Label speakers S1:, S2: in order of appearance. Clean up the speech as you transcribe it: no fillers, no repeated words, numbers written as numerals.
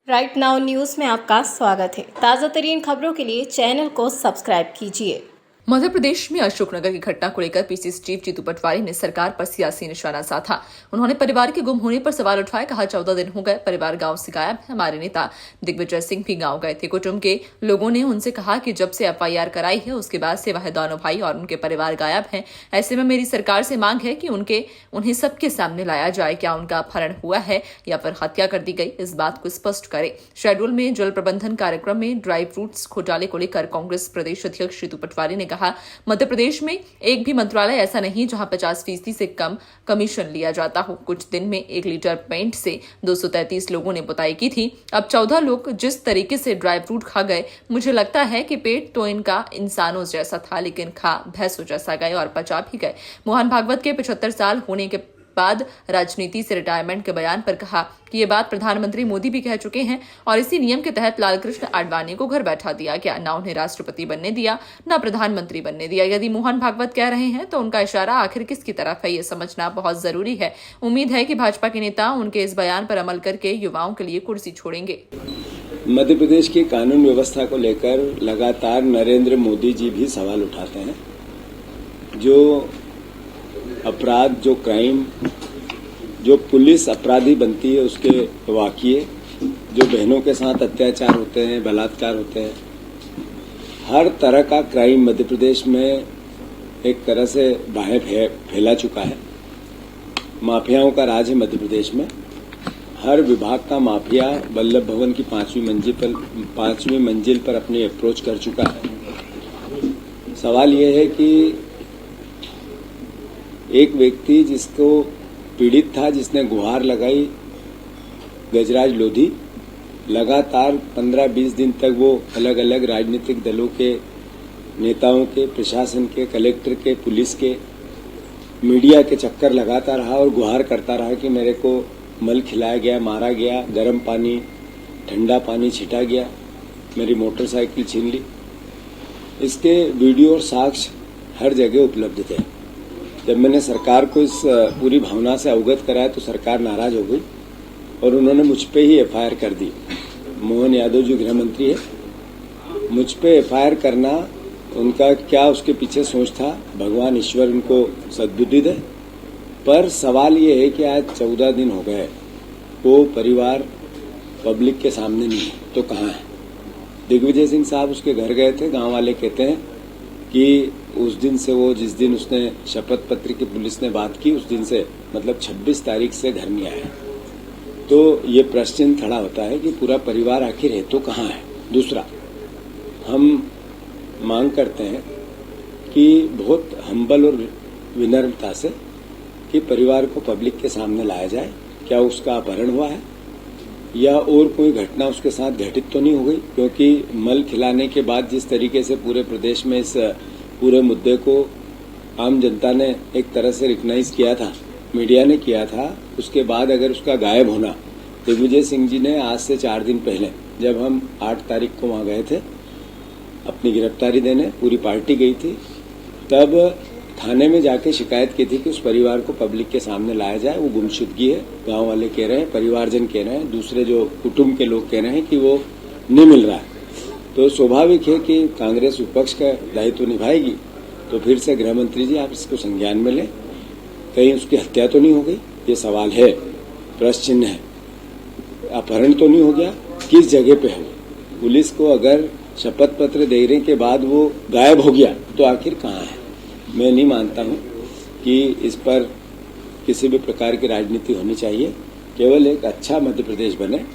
S1: Right now news में आपका स्वागत है। ताज़ा तरीन खबरों के लिए चैनल को सब्सक्राइब कीजिए।
S2: मध्य प्रदेश में अशोकनगर की घटना को लेकर पीसीसी चीफ जीतू पटवारी ने सरकार पर सियासी निशाना साधा। उन्होंने परिवार के गुम होने पर सवाल उठाए। कहा 14 दिन हो गए, परिवार गांव से गायब है। हमारे नेता दिग्विजय सिंह भी गांव गए थे। कुटुंब के लोगों ने उनसे कहा कि जब से एफआईआर कराई है उसके बाद से वह दोनों भाई और उनके परिवार गायब हैं। ऐसे में मेरी सरकार से मांग है कि उन्हें सबके सामने लाया जाए। क्या उनका अपहरण हुआ है या फिर हत्या कर दी गई, इस बात को स्पष्ट करे। शेड्यूल में जल प्रबंधन कार्यक्रम में ड्राई फ्रूट्स घोटाले को लेकर कांग्रेस प्रदेश अध्यक्ष जीतू पटवारी ने कहा, मध्य प्रदेश में एक भी मंत्रालय ऐसा नहीं जहां 50% से कम कमीशन लिया जाता हो। कुछ दिन में 1 लीटर पेंट से 233 लोगों ने पुताई की थी। अब 14 लोग जिस तरीके से ड्राई फ्रूट खा गए, मुझे लगता है कि पेट तो इनका इंसानों जैसा था, लेकिन खा भैंसों जैसा गए और पचा भी गए। मोहन भागवत के 75 साल होने के बाद राजनीति से रिटायरमेंट के बयान पर कहा कि ये बात प्रधानमंत्री मोदी भी कह चुके हैं और इसी नियम के तहत लालकृष्ण आडवाणी को घर बैठा दिया गया। ना उन्हें राष्ट्रपति बनने दिया, ना प्रधानमंत्री बनने दिया। यदि मोहन भागवत कह रहे हैं तो उनका इशारा आखिर किसकी तरफ है, ये समझना बहुत जरूरी है। उम्मीद है कि भाजपा के नेता उनके इस बयान पर अमल करके युवाओं के लिए कुर्सी छोड़ेंगे।
S3: मध्य प्रदेश की कानून व्यवस्था को लेकर लगातार नरेंद्र मोदी जी भी सवाल उठाते हैं। जो अपराध, जो क्राइम, जो पुलिस अपराधी बनती है उसके वाक़ये, जो बहनों के साथ अत्याचार होते हैं, बलात्कार होते हैं, हर तरह का क्राइम मध्य प्रदेश में एक तरह से बाहें फैला चुका है। माफियाओं का राज है मध्य प्रदेश में। हर विभाग का माफिया वल्लभ भवन की 5वीं मंजिल पर अपनी अप्रोच कर चुका है। सवाल यह है कि एक व्यक्ति जिसको पीड़ित था, जिसने गुहार लगाई, गजराज लोधी, लगातार 15-20 दिन तक वो अलग अलग राजनीतिक दलों के नेताओं के, प्रशासन के, कलेक्टर के, पुलिस के, मीडिया के चक्कर लगाता रहा और गुहार करता रहा कि मेरे को मल खिलाया गया, मारा गया, गर्म पानी, ठंडा पानी छिटा गया, मेरी मोटरसाइकिल छीन ली। इसके वीडियो और साक्ष्य हर जगह उपलब्ध थे। जब मैंने सरकार को इस पूरी भावना से अवगत कराया तो सरकार नाराज हो गई और उन्होंने मुझ पे ही एफआईआर कर दी। मोहन यादव जो गृह मंत्री है, मुझ पे एफआईआर करना, उनका क्या उसके पीछे सोच था, भगवान ईश्वर उनको सद्बुद्धि दे। पर सवाल ये है कि आज 14 दिन हो गए, वो परिवार पब्लिक के सामने नहीं है, तो कहाँ है? दिग्विजय सिंह साहब उसके घर गए थे। गांव वाले कहते हैं कि उस दिन से वो, जिस दिन उसने शपथ पत्र की पुलिस ने बात की, उस दिन से मतलब 26 तारीख से घर नहीं आया। तो ये प्रश्न खड़ा होता है कि पूरा परिवार आखिर है तो कहाँ है? दूसरा, हम मांग करते हैं कि बहुत हम्बल और विनम्रता से कि परिवार को पब्लिक के सामने लाया जाए। क्या उसका अपहरण हुआ है या और कोई घटना उसके साथ घटित तो नहीं हो गई? क्योंकि मल खिलाने के बाद जिस तरीके से पूरे प्रदेश में इस पूरे मुद्दे को आम जनता ने एक तरह से रिकग्नाइज किया था, मीडिया ने किया था, उसके बाद अगर उसका गायब होना, दिग्विजय सिंह जी ने आज से 4 दिन पहले, जब हम 8 तारीख को वहां गए थे अपनी गिरफ्तारी देने, पूरी पार्टी गई थी, तब थाने में जाके शिकायत की थी कि उस परिवार को पब्लिक के सामने लाया जाए। वो गुमशुदगी है, गांव वाले कह रहे हैं, परिवारजन कह रहे हैं, दूसरे जो कुटुंब के लोग कह रहे हैं कि वो नहीं मिल रहा है। तो स्वाभाविक है कि कांग्रेस विपक्ष का दायित्व निभाएगी। तो फिर से गृह मंत्री जी, आप इसको संज्ञान में लें, कहीं उसकी हत्या तो नहीं हो गई? ये सवाल है, प्रश्न चिन्ह है। अपहरण तो नहीं हो गया? किस जगह पे है? पुलिस को अगर शपथ पत्र देने के बाद वो गायब हो गया तो आखिर कहाँ है? मैं नहीं मानता हूँ कि इस पर किसी भी प्रकार की राजनीति होनी चाहिए। केवल एक अच्छा मध्य प्रदेश बने,